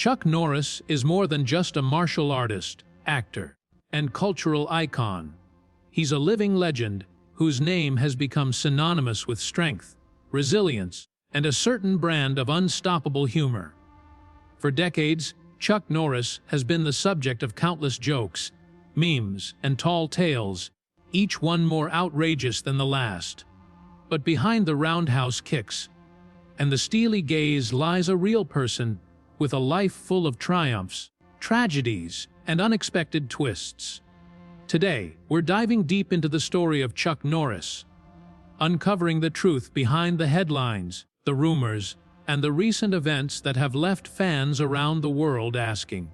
Chuck Norris is more than just a martial artist, actor, and cultural icon. He's a living legend whose name has become synonymous with strength, resilience, and a certain brand of unstoppable humor. For decades, Chuck Norris has been the subject of countless jokes, memes, and tall tales, each one more outrageous than the last. But behind the roundhouse kicks and the steely gaze lies a real person with a life full of triumphs, tragedies, and unexpected twists. Today, we're diving deep into the story of Chuck Norris, uncovering the truth behind the headlines, the rumors, and the recent events that have left fans around the world asking,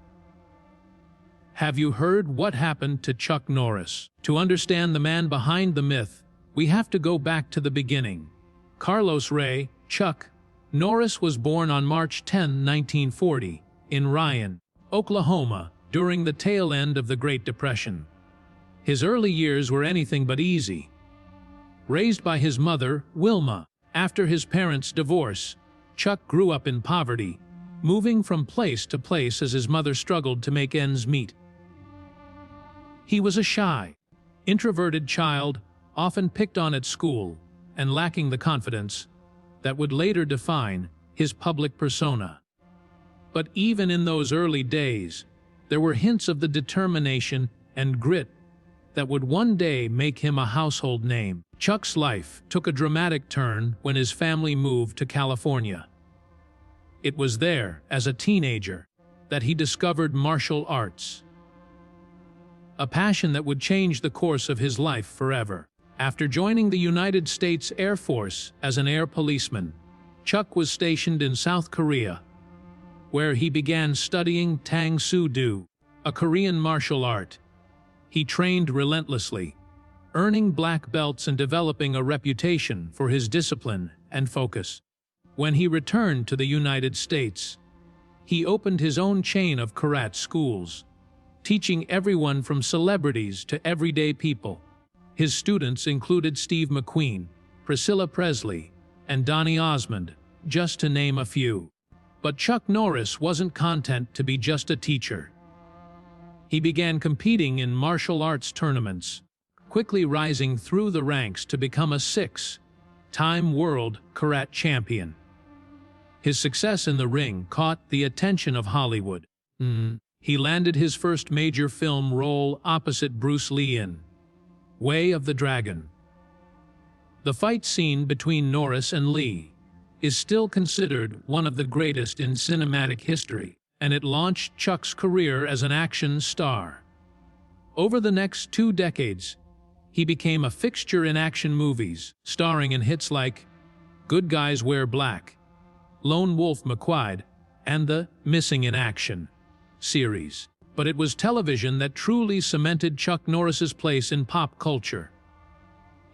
"Have you heard what happened to Chuck Norris?" To understand the man behind the myth, we have to go back to the beginning. Carlos Ray Chuck Norris was born on March 10, 1940, in Ryan, Oklahoma, during the tail end of the Great Depression. His early years were anything but easy. Raised by his mother, Wilma, after his parents' divorce, Chuck grew up in poverty, moving from place to place as his mother struggled to make ends meet. He was a shy, introverted child, often picked on at school, and lacking the confidence that would later define his public persona. But even in those early days, there were hints of the determination and grit that would one day make him a household name. Chuck's life took a dramatic turn when his family moved to California. It was there, as a teenager, that he discovered martial arts, a passion that would change the course of his life forever. After joining the United States Air Force as an air policeman, Chuck was stationed in South Korea, where he began studying Tang Soo Do, a Korean martial art. He trained relentlessly, earning black belts and developing a reputation for his discipline and focus. When he returned to the United States, he opened his own chain of karate schools, teaching everyone from celebrities to everyday people. His students included Steve McQueen, Priscilla Presley, and Donny Osmond, just to name a few. But Chuck Norris wasn't content to be just a teacher. He began competing in martial arts tournaments, quickly rising through the ranks to become a six-time world karate champion. His success in the ring caught the attention of Hollywood. He landed his first major film role opposite Bruce Lee in Way of the Dragon. The fight scene between Norris and Lee is still considered one of the greatest in cinematic history, and it launched Chuck's career as an action star. Over the next 2 decades, he became a fixture in action movies, starring in hits like Good Guys Wear Black, Lone Wolf McQuade, and the Missing in Action series. But it was television that truly cemented Chuck Norris's place in pop culture.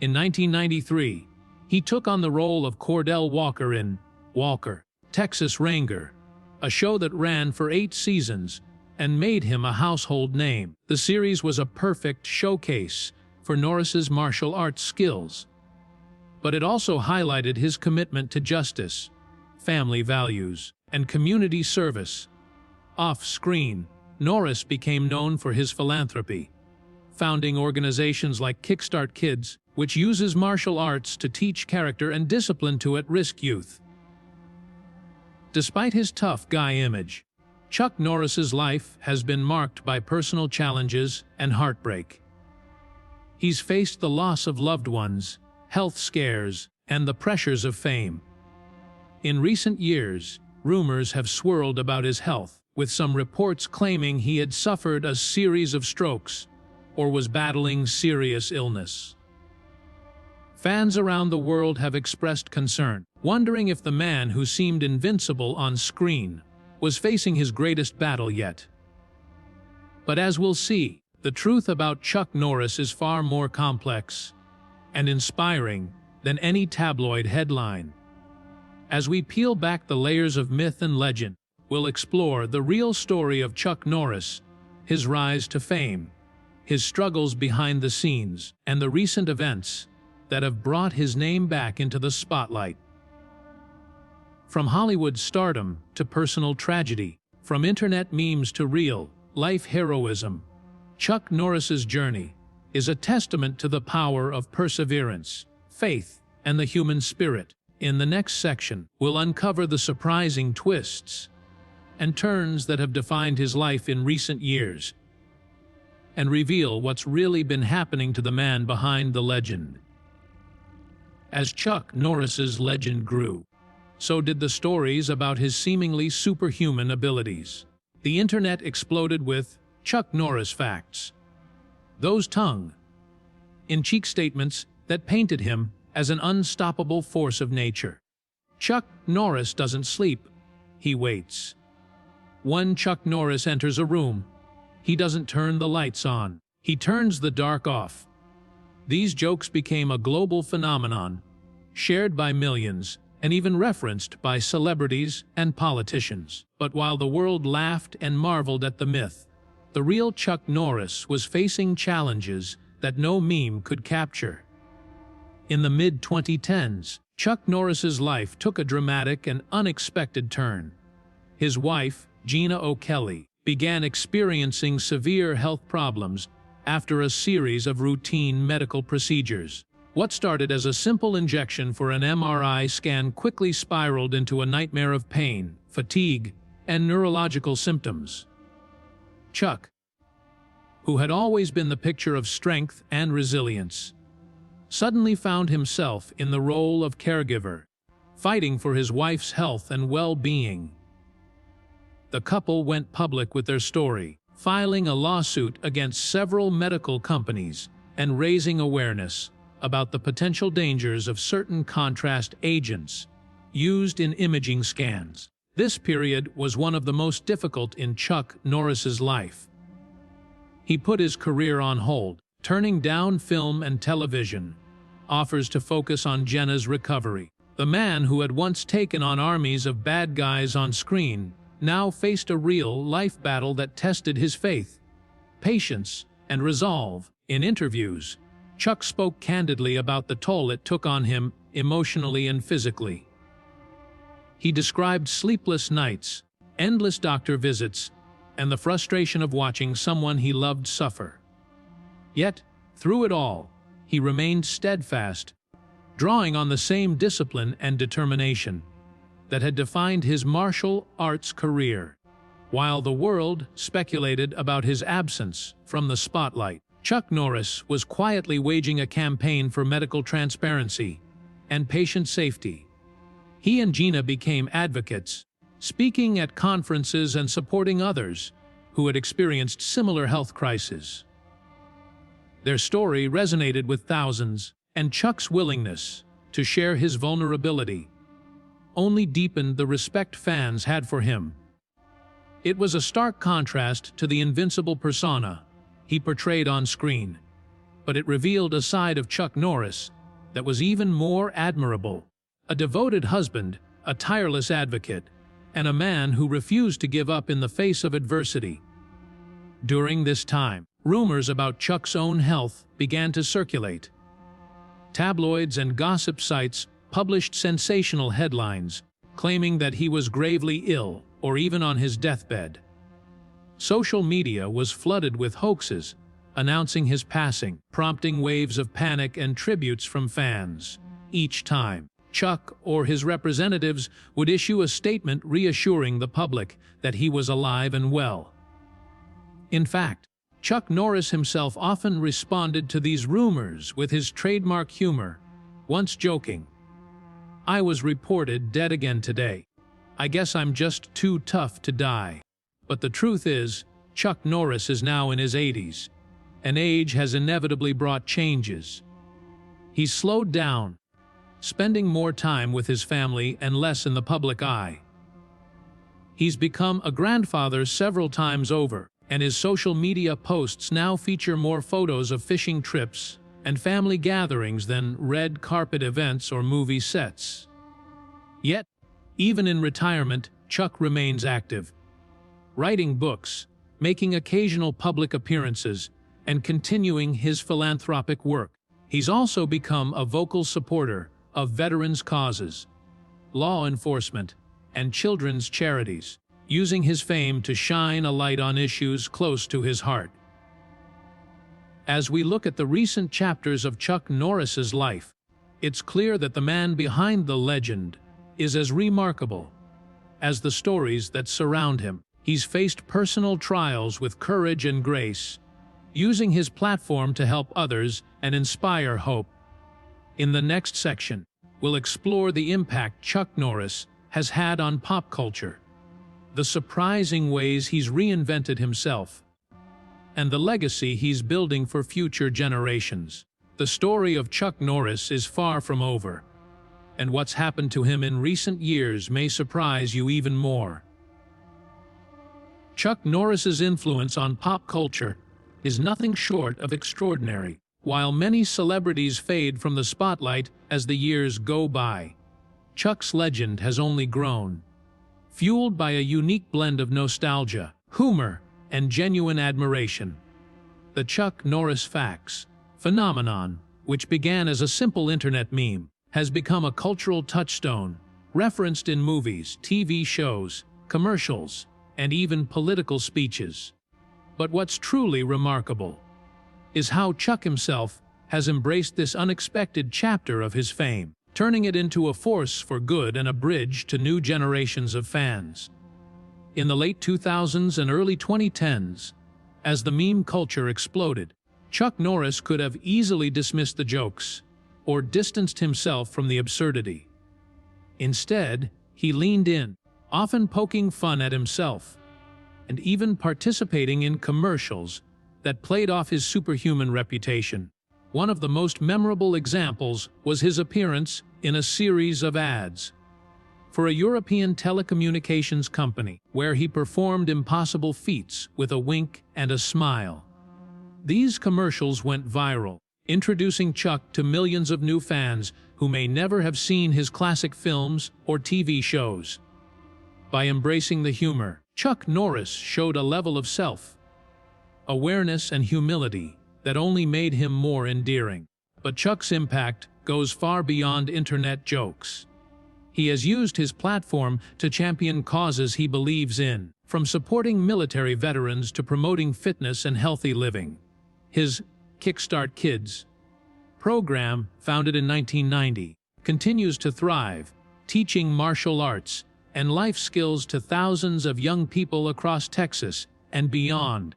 In 1993, he took on the role of Cordell Walker in Walker, Texas Ranger, a show that ran for 8 seasons and made him a household name. The series was a perfect showcase for Norris's martial arts skills, but it also highlighted his commitment to justice, family values, and community service. Off-screen, Norris became known for his philanthropy, founding organizations like Kickstart Kids, which uses martial arts to teach character and discipline to at-risk youth. Despite his tough guy image, Chuck Norris's life has been marked by personal challenges and heartbreak. He's faced the loss of loved ones, health scares, and the pressures of fame. In recent years, rumors have swirled about his health, with some reports claiming he had suffered a series of strokes or was battling serious illness. Fans around the world have expressed concern, wondering if the man who seemed invincible on screen was facing his greatest battle yet. But as we'll see, the truth about Chuck Norris is far more complex and inspiring than any tabloid headline. As we peel back the layers of myth and legend, we'll explore the real story of Chuck Norris, his rise to fame, his struggles behind the scenes, and the recent events that have brought his name back into the spotlight. From Hollywood stardom to personal tragedy, From internet memes to real life heroism, Chuck Norris's journey is a testament to the power of perseverance, faith, and the human spirit. In the next section, we'll uncover the surprising twists and turns that have defined his life in recent years, and reveal what's really been happening to the man behind the legend. As Chuck Norris's legend grew, so did the stories about his seemingly superhuman abilities. The internet exploded with Chuck Norris facts, those tongue-in-cheek statements that painted him as an unstoppable force of nature. Chuck Norris doesn't sleep, he waits. When Chuck Norris enters a room, he doesn't turn the lights on, he turns the dark off. These jokes became a global phenomenon, shared by millions, and even referenced by celebrities and politicians. But while the world laughed and marveled at the myth, the real Chuck Norris was facing challenges that no meme could capture. In the mid-2010s, Chuck Norris's life took a dramatic and unexpected turn. His wife, Gina O'Kelly, began experiencing severe health problems after a series of routine medical procedures. What started as a simple injection for an MRI scan quickly spiraled into a nightmare of pain, fatigue, and neurological symptoms. Chuck, who had always been the picture of strength and resilience, suddenly found himself in the role of caregiver, fighting for his wife's health and well-being. The couple went public with their story, filing a lawsuit against several medical companies and raising awareness about the potential dangers of certain contrast agents used in imaging scans. This period was one of the most difficult in Chuck Norris's life. He put his career on hold, turning down film and television offers to focus on Jenna's recovery. The man who had once taken on armies of bad guys on screen now faced a real-life battle that tested his faith, patience, and resolve. In interviews, Chuck spoke candidly about the toll it took on him emotionally and physically. He described sleepless nights, endless doctor visits, and the frustration of watching someone he loved suffer. Yet, through it all, he remained steadfast, drawing on the same discipline and determination that had defined his martial arts career. While the world speculated about his absence from the spotlight, Chuck Norris was quietly waging a campaign for medical transparency and patient safety. He and Gina became advocates, speaking at conferences and supporting others who had experienced similar health crises. Their story resonated with thousands, and Chuck's willingness to share his vulnerability only deepened the respect fans had for him. It was a stark contrast to the invincible persona he portrayed on screen, but it revealed a side of Chuck Norris that was even more admirable: a devoted husband, a tireless advocate, and a man who refused to give up in the face of adversity. During this time, rumors about Chuck's own health began to circulate. Tabloids and gossip sites published sensational headlines claiming that he was gravely ill or even on his deathbed. Social media was flooded with hoaxes announcing his passing, prompting waves of panic and tributes from fans. Each time, Chuck or his representatives would issue a statement reassuring the public that he was alive and well. In fact, Chuck Norris himself often responded to these rumors with his trademark humor, once joking, "I was reported dead again today. I guess I'm just too tough to die." But the truth is, Chuck Norris is now in his 80s, and age has inevitably brought changes. He's slowed down, spending more time with his family and less in the public eye. He's become a grandfather several times over, and his social media posts now feature more photos of fishing trips and family gatherings than red carpet events or movie sets. Yet, even in retirement, Chuck remains active, writing books, making occasional public appearances, and continuing his philanthropic work. He's also become a vocal supporter of veterans' causes, law enforcement, and children's charities. using his fame to shine a light on issues close to his heart. As we look at the recent chapters of Chuck Norris's life, it's clear that the man behind the legend is as remarkable as the stories that surround him. He's faced personal trials with courage and grace, using his platform to help others and inspire hope. In the next section, we'll explore the impact Chuck Norris has had on pop culture, the surprising ways he's reinvented himself, and the legacy he's building for future generations. The story of Chuck Norris is far from over, and what's happened to him in recent years may surprise you even more. Chuck Norris's influence on pop culture is nothing short of extraordinary. While many celebrities fade from the spotlight as the years go by, Chuck's legend has only grown, fueled by a unique blend of nostalgia, humor, and genuine admiration. The Chuck Norris Facts phenomenon, which began as a simple internet meme, has become a cultural touchstone, referenced in movies, TV shows, commercials, and even political speeches. But what's truly remarkable is how Chuck himself has embraced this unexpected chapter of his fame, turning it into a force for good and a bridge to new generations of fans. In the late 2000s and early 2010s, as the meme culture exploded, Chuck Norris could have easily dismissed the jokes or distanced himself from the absurdity. Instead, he leaned in, often poking fun at himself, and even participating in commercials that played off his superhuman reputation. One of the most memorable examples was his appearance in a series of ads for a European telecommunications company, where he performed impossible feats with a wink and a smile. These commercials went viral, introducing Chuck to millions of new fans who may never have seen his classic films or TV shows. By embracing the humor, Chuck Norris showed a level of self-awareness and humility that only made him more endearing. But Chuck's impact goes far beyond internet jokes. He has used his platform to champion causes he believes in, from supporting military veterans to promoting fitness and healthy living. His Kickstart Kids program, founded in 1990, continues to thrive, teaching martial arts and life skills to thousands of young people across Texas and beyond.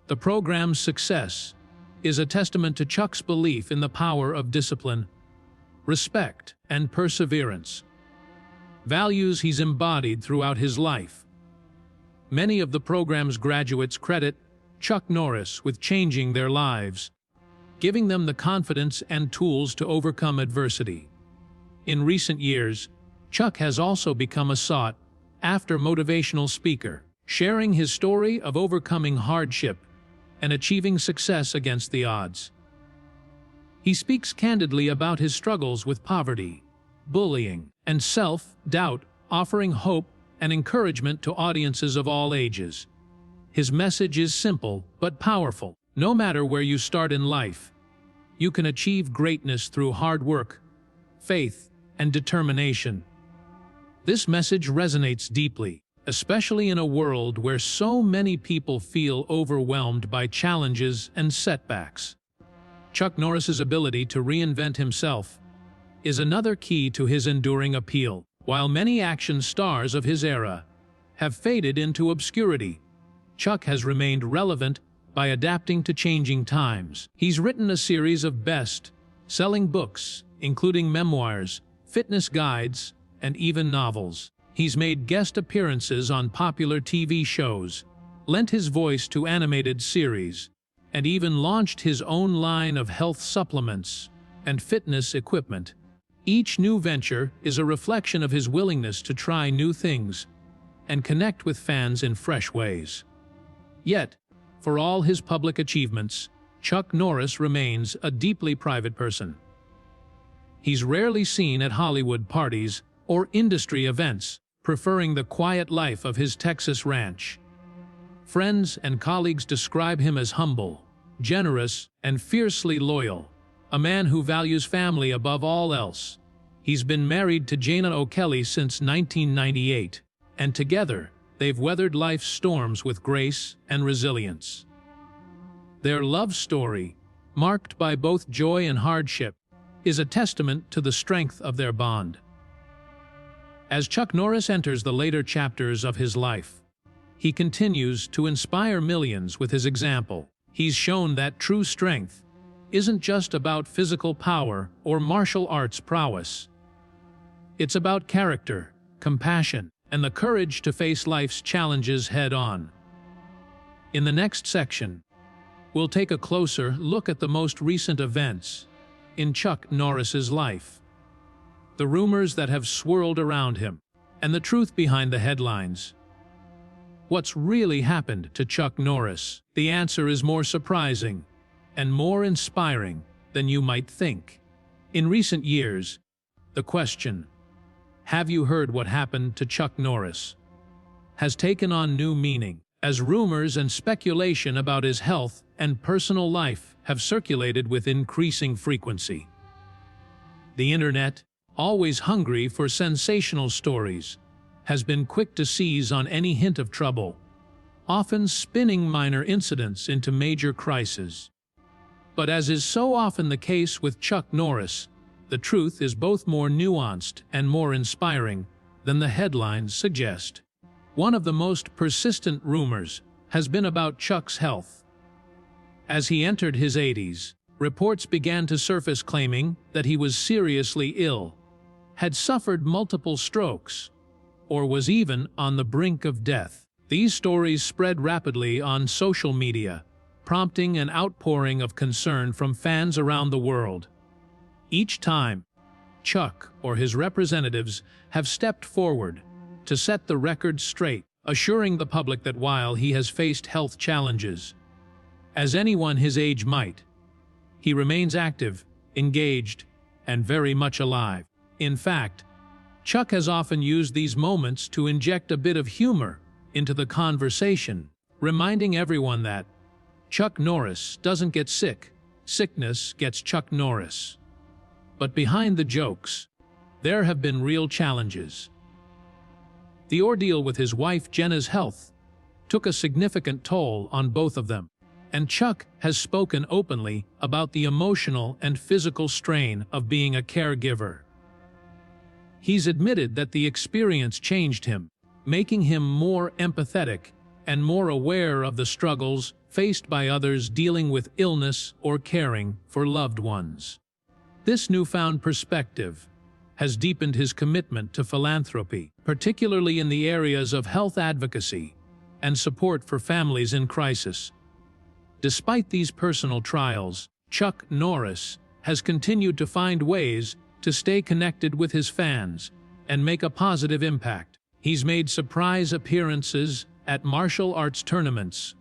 The program's success is a testament to Chuck's belief in the power of discipline, respect, and perseverance, values he's embodied throughout his life. Many of the program's graduates credit Chuck Norris with changing their lives, giving them the confidence and tools to overcome adversity. In recent years, Chuck has also become a sought-after motivational speaker, sharing his story of overcoming hardship and achieving success against the odds. He speaks candidly about his struggles with poverty, bullying, and self-doubt, offering hope and encouragement to audiences of all ages. His message is simple but powerful. No matter where you start in life, you can achieve greatness through hard work, faith, and determination. This message resonates deeply, especially in a world where so many people feel overwhelmed by challenges and setbacks. Chuck Norris's ability to reinvent himself is another key to his enduring appeal. While many action stars of his era have faded into obscurity, Chuck has remained relevant by adapting to changing times. He's written a series of best-selling books, including memoirs, fitness guides, and even novels. He's made guest appearances on popular TV shows, lent his voice to animated series, and even launched his own line of health supplements and fitness equipment. Each new venture is a reflection of his willingness to try new things and connect with fans in fresh ways. Yet, for all his public achievements, Chuck Norris remains a deeply private person. He's rarely seen at Hollywood parties or industry events, preferring the quiet life of his Texas ranch. Friends and colleagues describe him as humble, generous, and fiercely loyal, a man who values family above all else. He's been married to Jana O'Kelly since 1998, and together, they've weathered life's storms with grace and resilience. Their love story, marked by both joy and hardship, is a testament to the strength of their bond. As Chuck Norris enters the later chapters of his life, he continues to inspire millions with his example. He's shown that true strength isn't just about physical power or martial arts prowess. It's about character, compassion, and the courage to face life's challenges head-on. In the next section, we'll take a closer look at the most recent events in Chuck Norris's life, the rumors that have swirled around him, and the truth behind the headlines. What's really happened to Chuck Norris? The answer is more surprising and more inspiring than you might think. In recent years, the question, "Have you heard what happened to Chuck Norris?" has taken on new meaning, as rumors and speculation about his health and personal life have circulated with increasing frequency. The internet, always hungry for sensational stories, has been quick to seize on any hint of trouble, often spinning minor incidents into major crises. But as is so often the case with Chuck Norris, the truth is both more nuanced and more inspiring than the headlines suggest. One of the most persistent rumors has been about Chuck's health. As he entered his 80s, reports began to surface claiming that he was seriously ill, had suffered multiple strokes, or was even on the brink of death. These stories spread rapidly on social media, prompting an outpouring of concern from fans around the world. Each time, Chuck or his representatives have stepped forward to set the record straight, assuring the public that while he has faced health challenges, as anyone his age might, he remains active, engaged, and very much alive. In fact, Chuck has often used these moments to inject a bit of humor into the conversation, reminding everyone that Chuck Norris doesn't get sick, sickness gets Chuck Norris. But behind the jokes, there have been real challenges. The ordeal with his wife Jenna's health took a significant toll on both of them, and Chuck has spoken openly about the emotional and physical strain of being a caregiver. He's admitted that the experience changed him, making him more empathetic and more aware of the struggles faced by others dealing with illness or caring for loved ones. This newfound perspective has deepened his commitment to philanthropy, particularly in the areas of health advocacy and support for families in crisis. Despite these personal trials, Chuck Norris has continued to find ways to stay connected with his fans and make a positive impact. He's made surprise appearances at martial arts tournaments,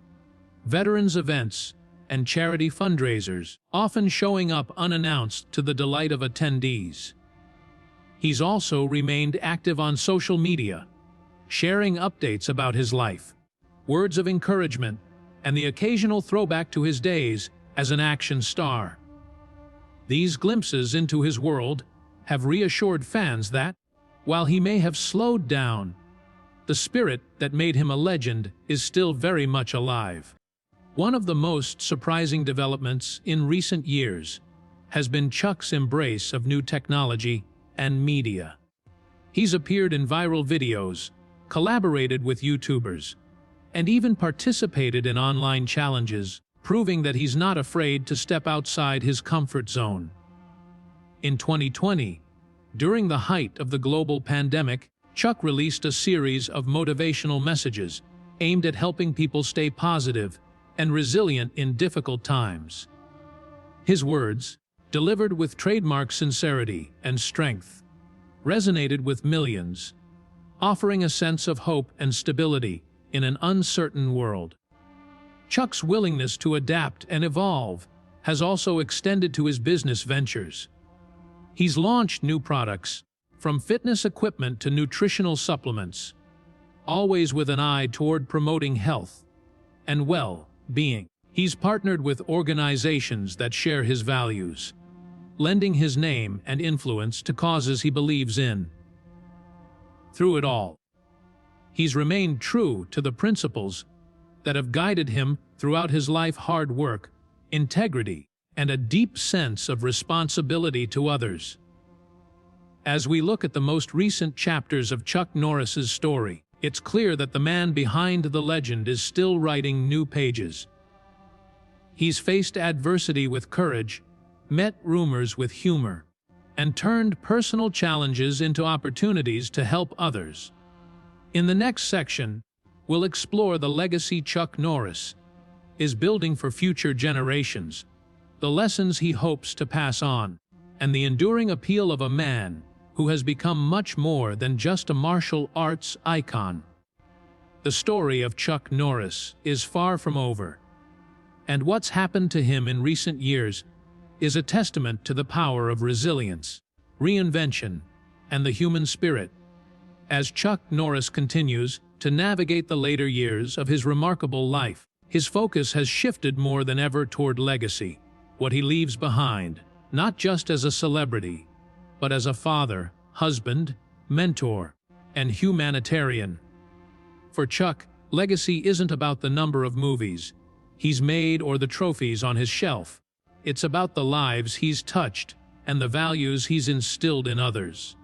veterans events, and charity fundraisers, often showing up unannounced to the delight of attendees. He's also remained active on social media, sharing updates about his life, words of encouragement, and the occasional throwback to his days as an action star. These glimpses into his world have reassured fans that, while he may have slowed down, the spirit that made him a legend is still very much alive. One of the most surprising developments in recent years has been Chuck's embrace of new technology and media. He's appeared in viral videos, collaborated with YouTubers, and even participated in online challenges, proving that he's not afraid to step outside his comfort zone. In 2020, during the height of the global pandemic, Chuck released a series of motivational messages aimed at helping people stay positive and resilient in difficult times. His words, delivered with trademark sincerity and strength, resonated with millions, offering a sense of hope and stability in an uncertain world. Chuck's willingness to adapt and evolve has also extended to his business ventures. He's launched new products, from fitness equipment to nutritional supplements, always with an eye toward promoting health and well-being. He's partnered with organizations that share his values, lending his name and influence to causes he believes in. Through it all, He's remained true to the principles that have guided him throughout his life: hard work, integrity, and a deep sense of responsibility to others. As we look at the most recent chapters of Chuck Norris's story, it's clear that the man behind the legend is still writing new pages. He's faced adversity with courage, met rumors with humor, and turned personal challenges into opportunities to help others. In the next section, we'll explore the legacy Chuck Norris is building for future generations, the lessons he hopes to pass on, and the enduring appeal of a man who has become much more than just a martial arts icon. The story of Chuck Norris is far from over, and what's happened to him in recent years is a testament to the power of resilience, reinvention, and the human spirit. As Chuck Norris continues to navigate the later years of his remarkable life, his focus has shifted more than ever toward legacy, what he leaves behind, not just as a celebrity, but as a father, husband, mentor, and humanitarian. For Chuck, legacy isn't about the number of movies he's made or the trophies on his shelf. It's about the lives he's touched and the values he's instilled in others.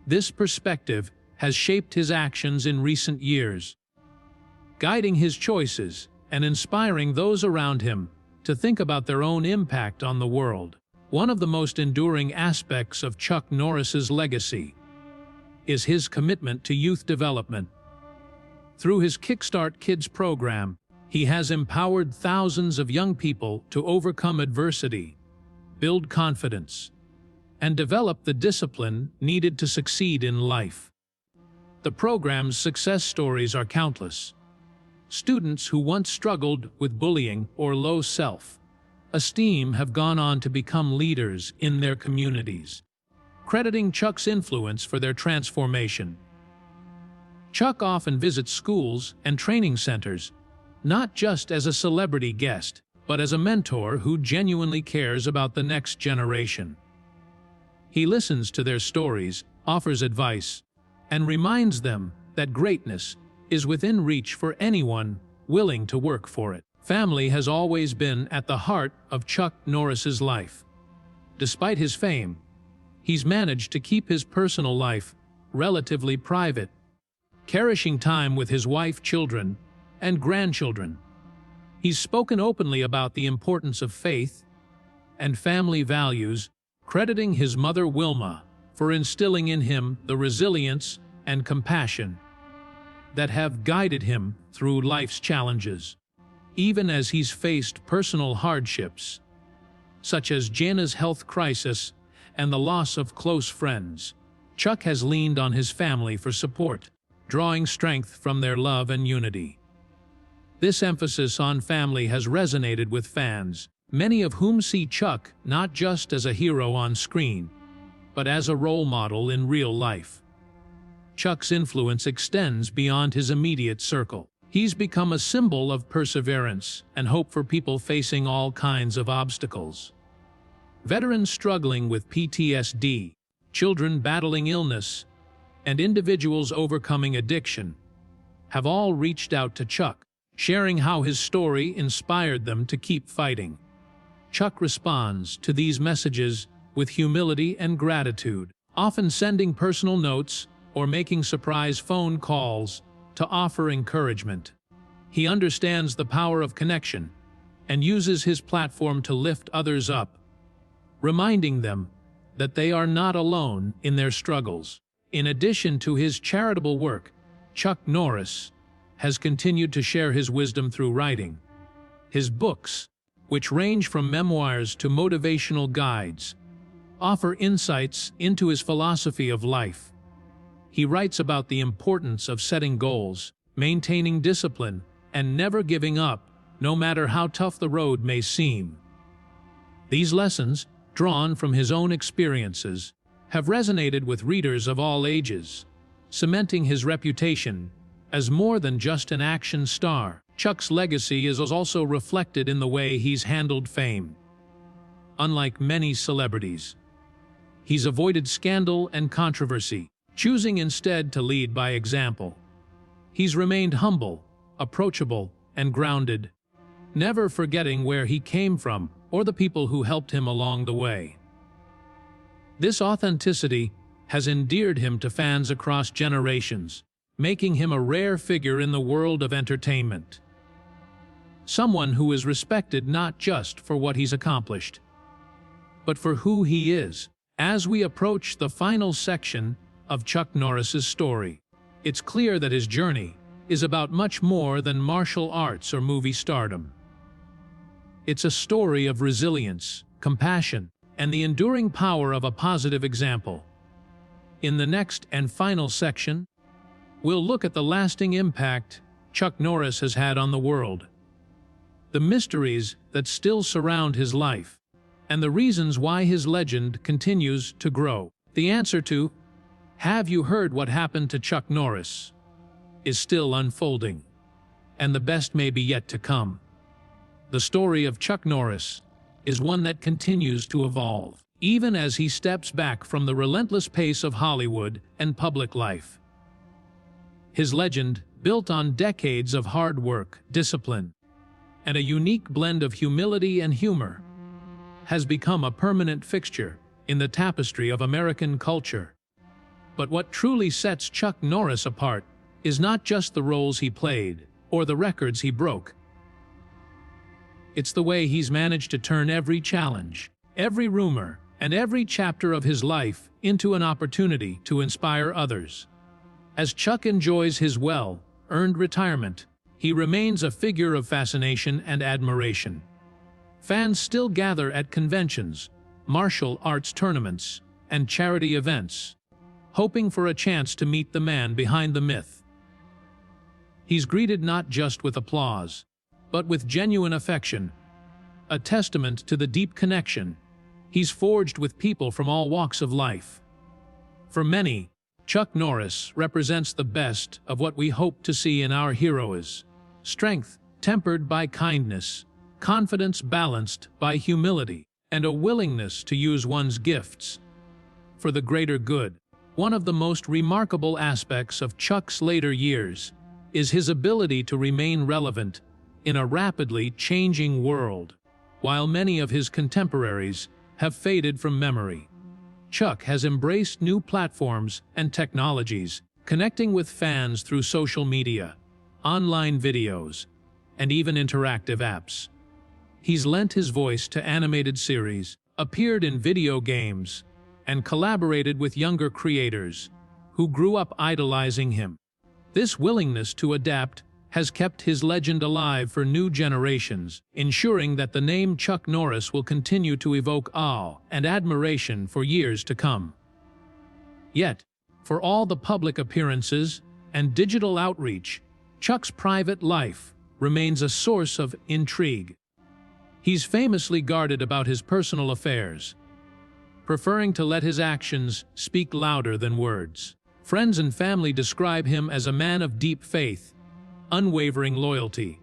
This perspective has shaped his actions in recent years, guiding his choices and inspiring those around him to think about their own impact on the world. One of the most enduring aspects of Chuck Norris's legacy is his commitment to youth development. Through his Kickstart Kids program, he has empowered thousands of young people to overcome adversity, build confidence, and develop the discipline needed to succeed in life. The program's success stories are countless. Students who once struggled with bullying or low self-esteem have gone on to become leaders in their communities, crediting Chuck's influence for their transformation. Chuck often visits schools and training centers, not just as a celebrity guest, but as a mentor who genuinely cares about the next generation. He listens to their stories, offers advice, and reminds them that greatness is within reach for anyone willing to work for it. Family has always been at the heart of Chuck Norris's life. Despite his fame, he's managed to keep his personal life relatively private, cherishing time with his wife, children, and grandchildren. He's spoken openly about the importance of faith and family values, crediting his mother Wilma for instilling in him the resilience and compassion that have guided him through life's challenges. Even as he's faced personal hardships, such as Jana's health crisis and the loss of close friends, Chuck has leaned on his family for support, drawing strength from their love and unity. This emphasis on family has resonated with fans, many of whom see Chuck not just as a hero on screen, but as a role model in real life. Chuck's influence extends beyond his immediate circle. He's become a symbol of perseverance and hope for people facing all kinds of obstacles. Veterans struggling with PTSD, children battling illness, and individuals overcoming addiction have all reached out to Chuck, sharing how his story inspired them to keep fighting. Chuck responds to these messages with humility and gratitude, often sending personal notes or making surprise phone calls to offer encouragement. He understands the power of connection and uses his platform to lift others up, reminding them that they are not alone in their struggles. In addition to his charitable work, Chuck Norris has continued to share his wisdom through writing. His books, which range from memoirs to motivational guides, offer insights into his philosophy of life. He writes about the importance of setting goals, maintaining discipline, and never giving up, no matter how tough the road may seem. These lessons, drawn from his own experiences, have resonated with readers of all ages, cementing his reputation as more than just an action star. Chuck's legacy is also reflected in the way he's handled fame. Unlike many celebrities, he's avoided scandal and controversy, choosing instead to lead by example. He's remained humble, approachable, and grounded, never forgetting where he came from or the people who helped him along the way. This authenticity has endeared him to fans across generations, making him a rare figure in the world of entertainment. Someone who is respected not just for what he's accomplished, but for who he is. As we approach the final section of Chuck Norris's story, it's clear that his journey is about much more than martial arts or movie stardom. It's a story of resilience, compassion, and the enduring power of a positive example. In the next and final section, we'll look at the lasting impact Chuck Norris has had on the world, the mysteries that still surround his life, and the reasons why his legend continues to grow. The answer to, "Have you heard what happened to Chuck Norris?" is still unfolding, and the best may be yet to come. The story of Chuck Norris is one that continues to evolve, even as he steps back from the relentless pace of Hollywood and public life. His legend, built on decades of hard work, discipline, and a unique blend of humility and humor, has become a permanent fixture in the tapestry of American culture. But what truly sets Chuck Norris apart is not just the roles he played or the records he broke. It's the way he's managed to turn every challenge, every rumor, and every chapter of his life into an opportunity to inspire others. As Chuck enjoys his well-earned retirement, he remains a figure of fascination and admiration. Fans still gather at conventions, martial arts tournaments, and charity events, hoping for a chance to meet the man behind the myth. He's greeted not just with applause, but with genuine affection, a testament to the deep connection he's forged with people from all walks of life. For many, Chuck Norris represents the best of what we hope to see in our heroes: strength tempered by kindness, confidence balanced by humility, and a willingness to use one's gifts for the greater good. One of the most remarkable aspects of Chuck's later years is his ability to remain relevant in a rapidly changing world. While many of his contemporaries have faded from memory, Chuck has embraced new platforms and technologies, connecting with fans through social media, online videos, and even interactive apps. He's lent his voice to animated series, appeared in video games, and collaborated with younger creators who grew up idolizing him. This willingness to adapt has kept his legend alive for new generations, ensuring that the name Chuck Norris will continue to evoke awe and admiration for years to come. Yet, for all the public appearances and digital outreach, Chuck's private life remains a source of intrigue. He's famously guarded about his personal affairs, preferring to let his actions speak louder than words. Friends and family describe him as a man of deep faith, unwavering loyalty,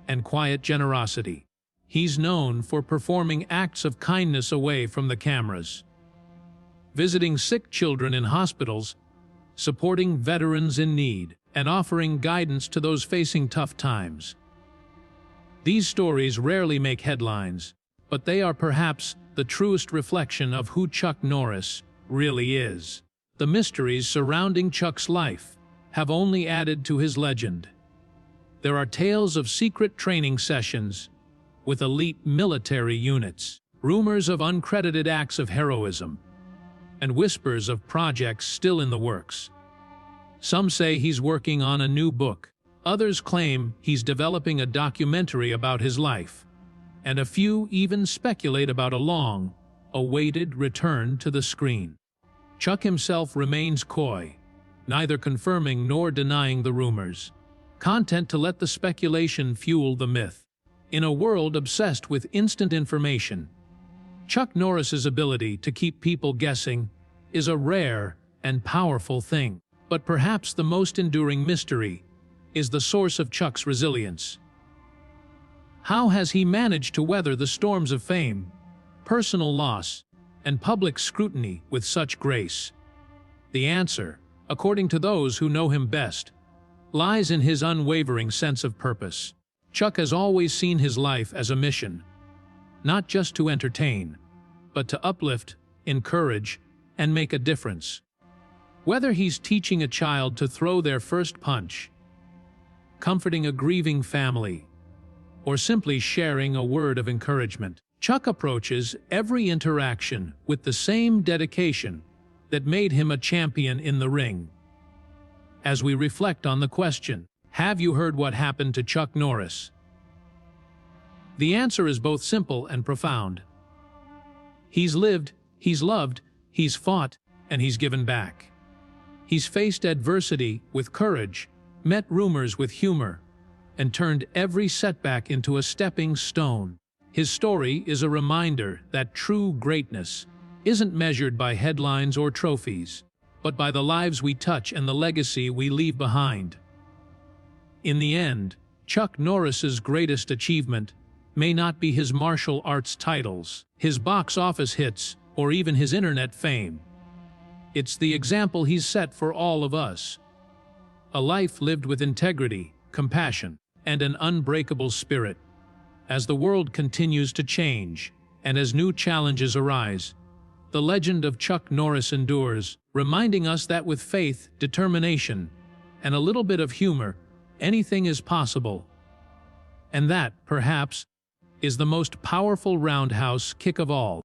and quiet generosity. He's known for performing acts of kindness away from the cameras, visiting sick children in hospitals, supporting veterans in need, and offering guidance to those facing tough times. These stories rarely make headlines, but they are perhaps the truest reflection of who Chuck Norris really is. The mysteries surrounding Chuck's life have only added to his legend. There are tales of secret training sessions with elite military units, rumors of uncredited acts of heroism, and whispers of projects still in the works. Some say he's working on a new book. Others claim he's developing a documentary about his life, and a few even speculate about a long-awaited return to the screen. Chuck himself remains coy, neither confirming nor denying the rumors, content to let the speculation fuel the myth. In a world obsessed with instant information, Chuck Norris's ability to keep people guessing is a rare and powerful thing. But perhaps the most enduring mystery is the source of Chuck's resilience. How has he managed to weather the storms of fame, personal loss, and public scrutiny with such grace? The answer according to those who know him best, lies in his unwavering sense of purpose. Chuck has always seen his life as a mission, not just to entertain, but to uplift, encourage, and make a difference. Whether he's teaching a child to throw their first punch, comforting a grieving family, or simply sharing a word of encouragement, Chuck approaches every interaction with the same dedication that made him a champion in the ring. As we reflect on the question, have you heard what happened to Chuck Norris? The answer is both simple and profound. He's lived, he's loved, he's fought, and he's given back. He's faced adversity with courage, met rumors with humor, and turned every setback into a stepping stone. His story is a reminder that true greatness isn't measured by headlines or trophies, but by the lives we touch and the legacy we leave behind. In the end, Chuck Norris's greatest achievement may not be his martial arts titles, his box office hits, or even his internet fame. It's the example he's set for all of us. A life lived with integrity, compassion, and an unbreakable spirit. As the world continues to change, and as new challenges arise, the legend of Chuck Norris endures, reminding us that with faith, determination, and a little bit of humor, anything is possible. And that, perhaps, is the most powerful roundhouse kick of all.